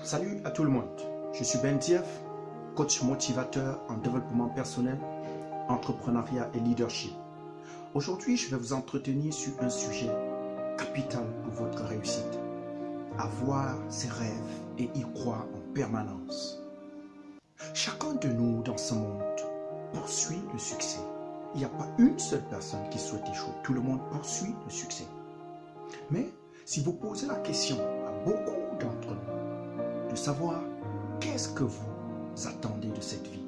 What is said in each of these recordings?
Salut à tout le monde, je suis Ben Dief, coach motivateur en développement personnel, entrepreneuriat et leadership. Aujourd'hui, je vais vous entretenir sur un sujet capital pour votre réussite. Avoir ses rêves et y croire en permanence. Chacun de nous dans ce monde poursuit le succès. Il n'y a pas une seule personne qui souhaite échouer. Tout le monde poursuit le succès. Mais si vous posez la question à beaucoup d'entre nous de savoir qu'est-ce que vous attendez de cette vie,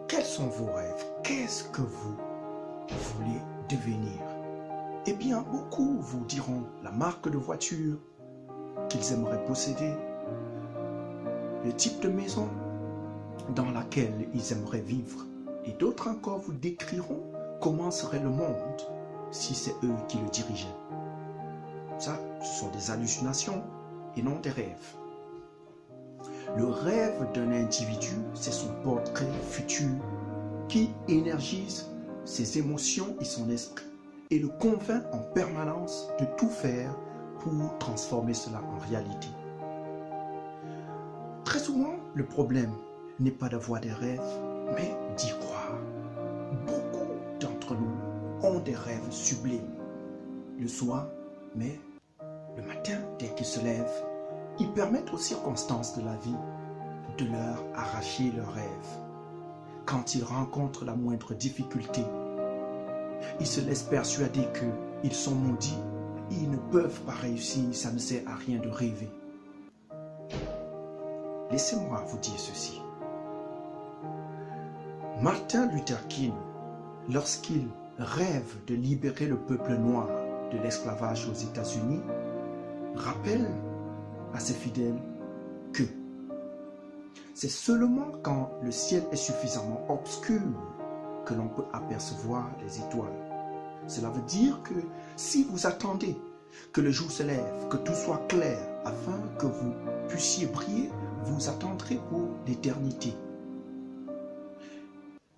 quels sont vos rêves, qu'est-ce que vous voulez devenir, eh bien beaucoup vous diront la marque de voiture qu'ils aimeraient posséder, le type de maison dans laquelle ils aimeraient vivre, et d'autres encore vous décriront comment serait le monde si c'est eux qui le dirigeaient. Ça, ce sont des hallucinations et non des rêves. Le rêve d'un individu, c'est son portrait futur qui énergise ses émotions et son esprit et le convainc en permanence de tout faire pour transformer cela en réalité. Très souvent, le problème n'est pas d'avoir des rêves, mais d'y croire. Beaucoup d'entre nous ont des rêves sublimes le soir, mais le matin, dès qu'ils se lèvent, ils permettent aux circonstances de la vie de leur arracher leurs rêves. Quand ils rencontrent la moindre difficulté, ils se laissent persuader qu'ils sont maudits, ils ne peuvent pas réussir, ça ne sert à rien de rêver. Laissez-moi vous dire ceci. Martin Luther King, lorsqu'il rêve de libérer le peuple noir de l'esclavage aux États-Unis, rappelle à ses fidèles que c'est seulement quand le ciel est suffisamment obscur que l'on peut apercevoir les étoiles. Cela veut dire que si vous attendez que le jour se lève, que tout soit clair, afin que vous puissiez briller, vous attendrez pour l'éternité.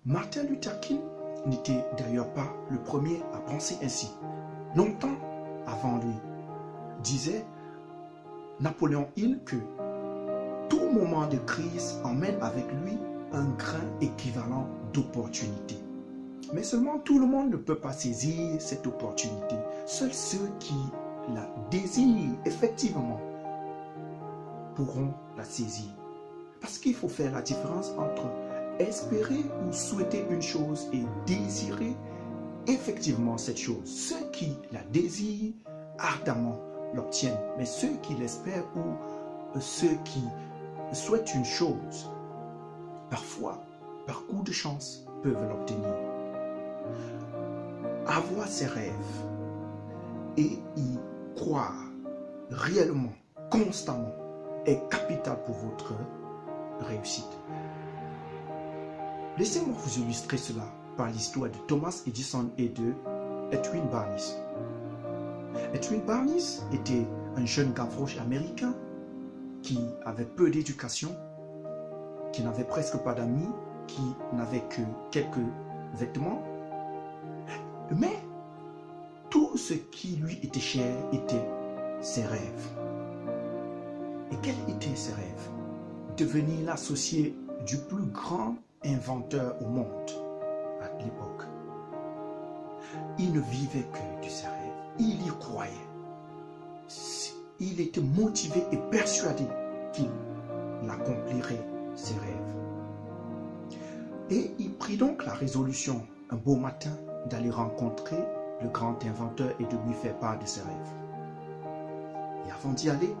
Martin Luther King n'était d'ailleurs pas le premier à penser ainsi. Longtemps avant lui, disait Napoléon Hill que tout moment de crise emmène avec lui un grain équivalent d'opportunité. Mais seulement tout le monde ne peut pas saisir cette opportunité. Seuls ceux qui la désirent effectivement pourront la saisir. Parce qu'il faut faire la différence entre espérer ou souhaiter une chose et désirer effectivement cette chose. Ceux qui la désirent ardemment l'obtiennent, mais ceux qui l'espèrent ou ceux qui souhaitent une chose, parfois, par coup de chance, peuvent l'obtenir. Avoir ses rêves et y croire réellement, constamment, est capital pour votre réussite. Laissez-moi vous illustrer cela par l'histoire de Thomas Edison et de Edwin Barnes. Edwin Barnes était un jeune gavroche américain qui avait peu d'éducation, qui n'avait presque pas d'amis, qui n'avait que quelques vêtements. Mais tout ce qui lui était cher était ses rêves. Et quels étaient ses rêves? Devenir l'associé du plus grand inventeur au monde à l'époque. Il ne vivait que de ses rêves. Il y croyait. Il était motivé et persuadé qu'il accomplirait ses rêves. Et il prit donc la résolution, un beau matin, d'aller rencontrer le grand inventeur et de lui faire part de ses rêves. Et avant d'y aller,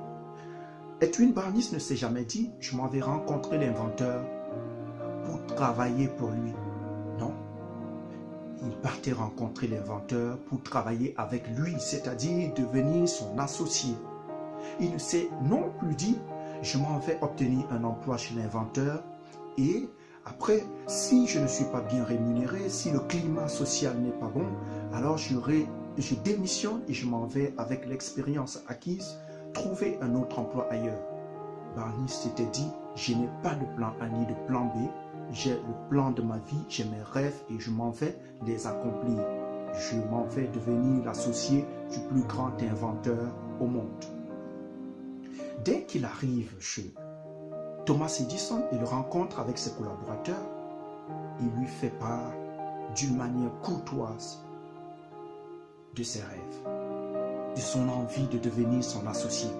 Edwin Barnes ne s'est jamais dit « je m'en vais rencontrer l'inventeur pour travailler pour lui ». Non. Il partait rencontrer l'inventeur pour travailler avec lui, c'est-à-dire devenir son associé. Il ne s'est non plus dit « je m'en vais obtenir un emploi chez l'inventeur et après, si je ne suis pas bien rémunéré, si le climat social n'est pas bon, alors je démissionne et je m'en vais avec l'expérience acquise trouver un autre emploi ailleurs ». Barnes s'était dit « je n'ai pas de plan A ni de plan B, j'ai le plan de ma vie, j'ai mes rêves et je m'en vais les accomplir. Je m'en vais devenir l'associé du plus grand inventeur au monde ». dès qu'il arrive chez Thomas Edison, il rencontre avec ses collaborateurs. Il lui fait part d'une manière courtoise de ses rêves, de son envie de devenir son associé.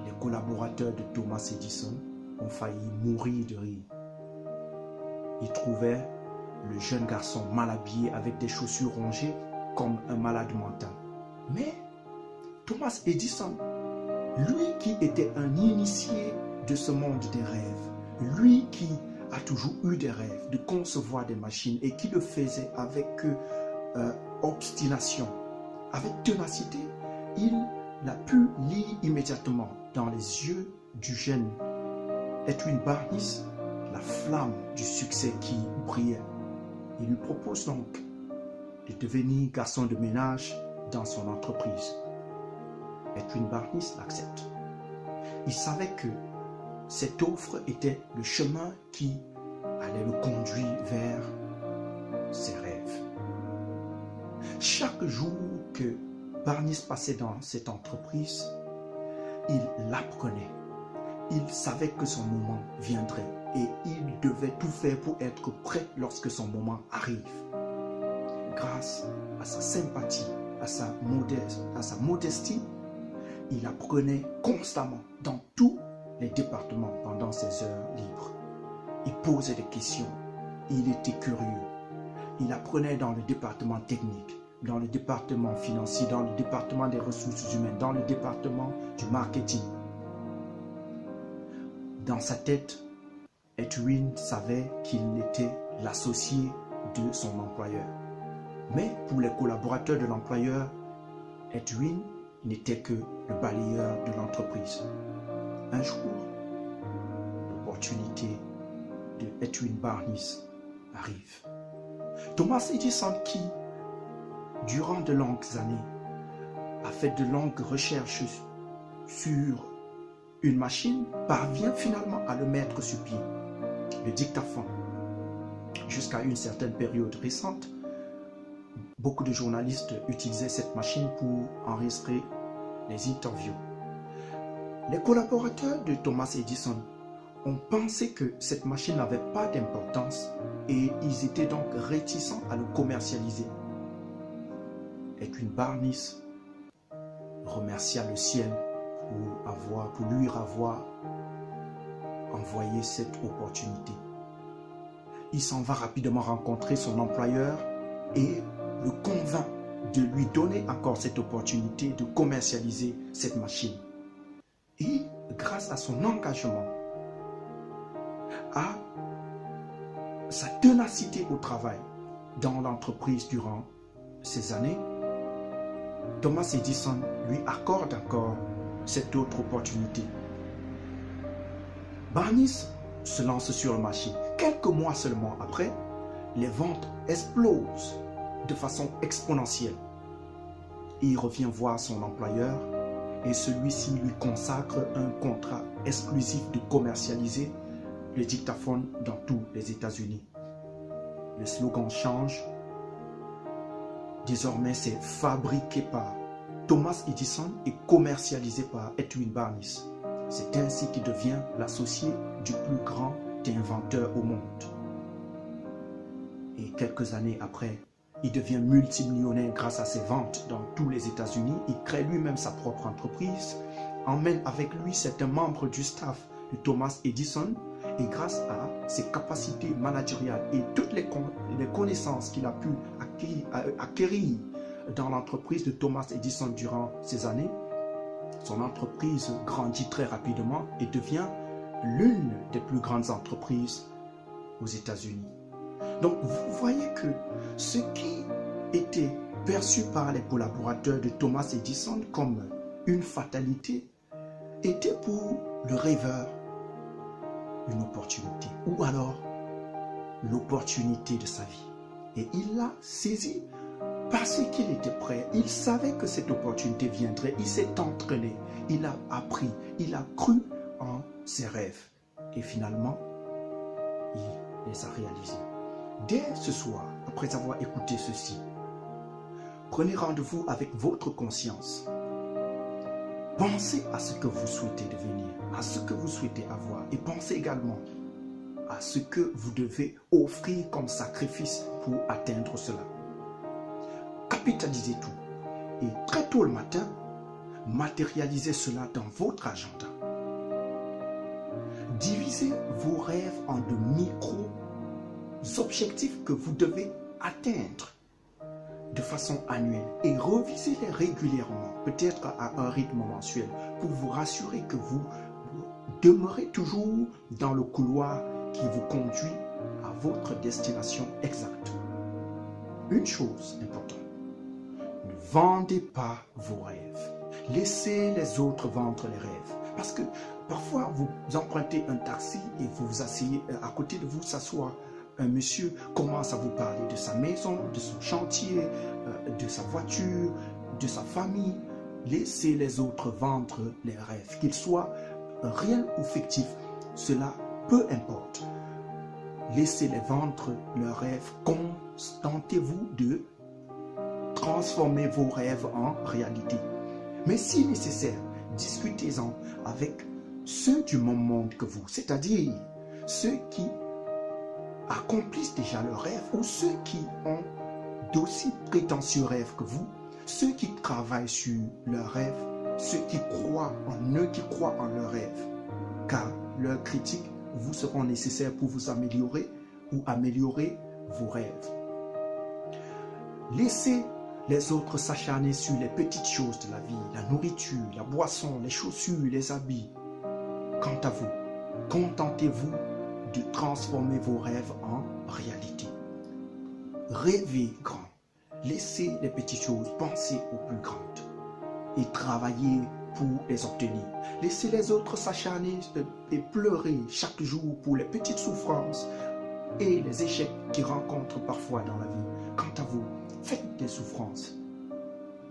Les collaborateurs de Thomas Edison ont failli mourir de rire. Ils trouvaient le jeune garçon mal habillé avec des chaussures rongées comme un malade mental. Mais Thomas Edison, lui qui était un initié de ce monde des rêves, lui qui a toujours eu des rêves de concevoir des machines et qui le faisait avec obstination, avec ténacité, il a pu lire immédiatement dans les yeux du jeune Edwin Barnies la flamme du succès qui brillait. Il lui propose donc de devenir garçon de ménage dans son entreprise. Edwin Barnies l'accepte. Il savait que cette offre était le chemin qui allait le conduire vers ses rêves. Chaque jour que Barnies passait dans cette entreprise, il l'apprenait. Il savait que son moment viendrait et il devait tout faire pour être prêt lorsque son moment arrive. Grâce à sa sympathie, à sa modestie, il apprenait constamment dans tous les départements pendant ses heures libres. Il posait des questions, il était curieux. Il apprenait dans le département technique, dans le département financier, dans le département des ressources humaines, dans le département du marketing. Dans sa tête, Edwin savait qu'il était l'associé de son employeur. Mais pour les collaborateurs de l'employeur, Edwin n'était que le balayeur de l'entreprise. Un jour, l'opportunité de Edwin Barnies arrive. Thomas Edison, qui, durant de longues années, a fait de longues recherches sur une machine, parvient finalement à le mettre sur pied, le dictaphone. Jusqu'à une certaine période récente, beaucoup de journalistes utilisaient cette machine pour enregistrer les interviews. Les collaborateurs de Thomas Edison ont pensé que cette machine n'avait pas d'importance et ils étaient donc réticents à le commercialiser. Edwin Barnies remercia le ciel pour lui avoir envoyé cette opportunité. Il s'en va rapidement rencontrer son employeur et le convainc de lui donner encore cette opportunité de commercialiser cette machine. Et grâce à son engagement, à sa ténacité au travail dans l'entreprise durant ces années, Thomas Edison lui accorde encore cette autre opportunité. Barnies se lance sur le marché. Quelques mois seulement après, les ventes explosent de façon exponentielle. Il revient voir son employeur et celui-ci lui consacre un contrat exclusif de commercialiser le dictaphone dans tous les États-Unis. Le slogan change. Désormais, c'est fabriqué par Thomas Edison et commercialisé par Edwin Barnies. C'est ainsi qu'il devient l'associé du plus grand inventeur au monde. Et quelques années après, il devient multimillionnaire grâce à ses ventes dans tous les États-Unis. Il crée lui-même sa propre entreprise, emmène avec lui certains membres du staff de Thomas Edison et grâce à ses capacités managériales et toutes les connaissances qu'il a pu acquérir dans l'entreprise de Thomas Edison durant ces années, son entreprise grandit très rapidement et devient l'une des plus grandes entreprises aux États-Unis. Donc vous voyez que ce qui était perçu par les collaborateurs de Thomas Edison comme une fatalité était pour le rêveur une opportunité ou alors l'opportunité de sa vie. Et il l'a saisi parce qu'il était prêt. Il savait que cette opportunité viendrait. Il s'est entraîné. Il a appris. Il a cru en ses rêves. Et finalement, il les a réalisés. Dès ce soir, après avoir écouté ceci, prenez rendez-vous avec votre conscience. Pensez à ce que vous souhaitez devenir, à ce que vous souhaitez avoir et pensez également à ce que vous devez offrir comme sacrifice pour atteindre cela. Capitalisez tout et très tôt le matin, matérialisez cela dans votre agenda. Divisez vos rêves en de micro-objectifs que vous devez atteindre de façon annuelle et revisez-les régulièrement, peut-être à un rythme mensuel, pour vous rassurer que vous demeurez toujours dans le couloir qui vous conduit à votre destination exacte. Une chose importante, ne vendez pas vos rêves. Laissez les autres vendre les rêves. Parce que parfois, vous empruntez un taxi et vous vous asseyez, à côté de vous s'assoit un monsieur, commence à vous parler de sa maison, de son chantier, de sa voiture, de sa famille. Laissez les autres vendre les rêves, qu'ils soient réels ou fictifs. Cela, peu importe. Laissez-les vendre leurs rêves. Contentez-vous de transformer vos rêves en réalité. Mais si nécessaire, discutez-en avec ceux du même monde que vous, c'est-à-dire ceux qui accomplissent déjà leurs rêves ou ceux qui ont d'aussi prétentieux rêves que vous, ceux qui travaillent sur leurs rêves, ceux qui croient en eux, qui croient en leurs rêves, car leurs critiques vous seront nécessaires pour vous améliorer ou améliorer vos rêves. Laissez les autres s'acharner sur les petites choses de la vie, la nourriture, la boisson, les chaussures, les habits. Quant à vous, contentez-vous de transformer vos rêves en réalité. Rêvez grand. Laissez les petites choses, pensez aux plus grandes et travaillez pour les obtenir. Laissez les autres s'acharner et pleurer chaque jour pour les petites souffrances et les échecs qu'ils rencontrent parfois dans la vie. Quant à vous, faites des souffrances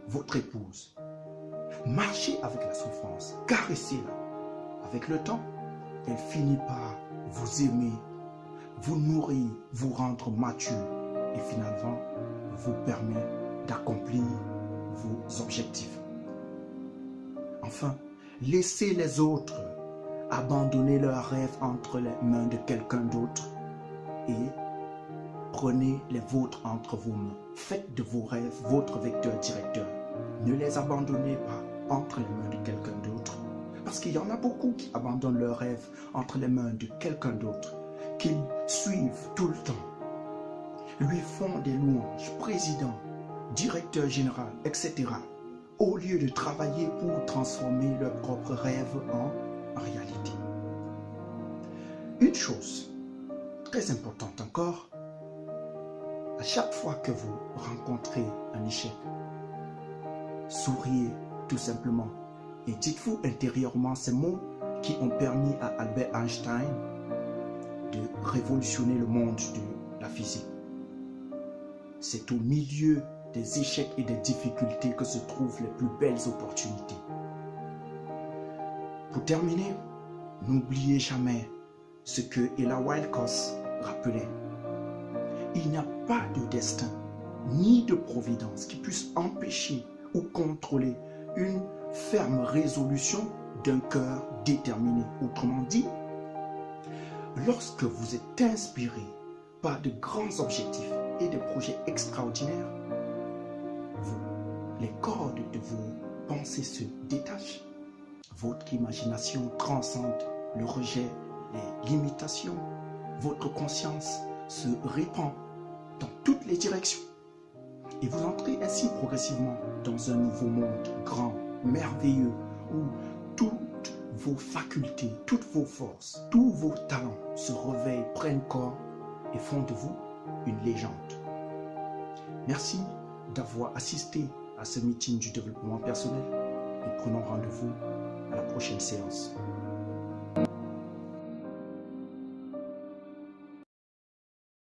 votre épouse. Marchez avec la souffrance, caressez-la. Avec le temps, elle finit par vous aimer, vous nourrir, vous rendre mature et finalement vous permet d'accomplir vos objectifs. Enfin, laissez les autres abandonner leurs rêves entre les mains de quelqu'un d'autre et prenez les vôtres entre vos mains. Faites de vos rêves votre vecteur directeur. Ne les abandonnez pas entre les mains de quelqu'un d'autre. Parce qu'il y en a beaucoup qui abandonnent leurs rêves entre les mains de quelqu'un d'autre, qu'ils suivent tout le temps, lui font des louanges, président, directeur général, etc., au lieu de travailler pour transformer leurs propres rêves en réalité. Une chose très importante encore, à chaque fois que vous rencontrez un échec, souriez tout simplement et dites-vous intérieurement ces mots qui ont permis à Albert Einstein de révolutionner le monde de la physique. C'est au milieu des échecs et des difficultés que se trouvent les plus belles opportunités. Pour terminer, n'oubliez jamais ce que Ella Wilcox rappelait. Il n'y a pas de destin ni de providence qui puisse empêcher ou contrôler une ferme résolution d'un cœur déterminé. Autrement dit, lorsque vous êtes inspiré par de grands objectifs et des projets extraordinaires, les cordes de vos pensées se détachent. Votre imagination transcende le rejet, les limitations. Votre conscience se répand dans toutes les directions. Et vous entrez ainsi progressivement dans un nouveau monde grand, merveilleux, où toutes vos facultés, toutes vos forces, tous vos talents se réveillent, prennent corps et font de vous une légende. Merci d'avoir assisté à ce meeting du développement personnel et prenons rendez-vous à la prochaine séance.